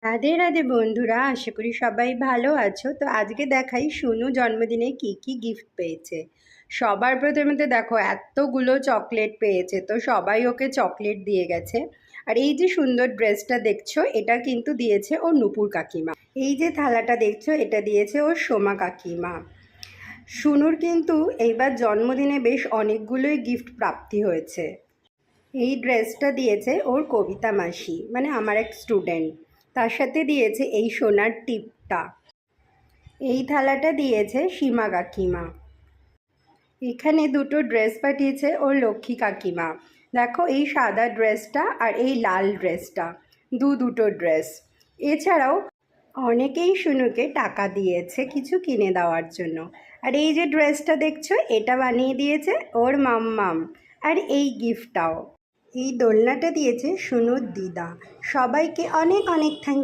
রাধে রাধে বন্ধুরা, আশা করি সবাই ভালো আছো। তো আজকে দেখাই সোনু জন্মদিনে কি কি গিফট পেয়েছে। সবার প্রথমে তো দেখো এতগুলো চকলেট পেয়েছে, তো সবাই ওকে চকলেট দিয়ে গেছে। আর এই যে সুন্দর ড্রেসটা দেখছো, এটা কিন্তু দিয়েছে ওর নূপুর কাকিমা। এই যে থালাটা দেখছো, এটা দিয়েছে ওর সোমা কাকিমা। সোনুর কিন্তু এইবার জন্মদিনে বেশ অনেকগুলোই গিফট প্রাপ্তি হয়েছে। এই ড্রেসটা দিয়েছে ওর কবিতা মাসি, মানে আমার এক স্টুডেন্ট। তার সাথে দিয়েছে এই সোনার টিপটা। এই থালাটা দিয়েছে সীমা কাকিমা। এখানে দুটো ড্রেস পাঠিয়েছে ওর লক্ষ্মী কাকিমা। দেখো এই সাদা ড্রেসটা আর এই লাল ড্রেসটা, দুটো ড্রেস। এছাড়াও অনেকেই সোনুকে টাকা দিয়েছে কিছু কিনে দেওয়ার জন্য। আর এই যে ড্রেসটা দেখছো, এটা বানিয়ে দিয়েছে ওর মাম্মাম। আর এই গিফটটাও, এই দোলনাটা দিয়েছে সোনুর দিদা। সবাইকে অনেক অনেক থ্যাংক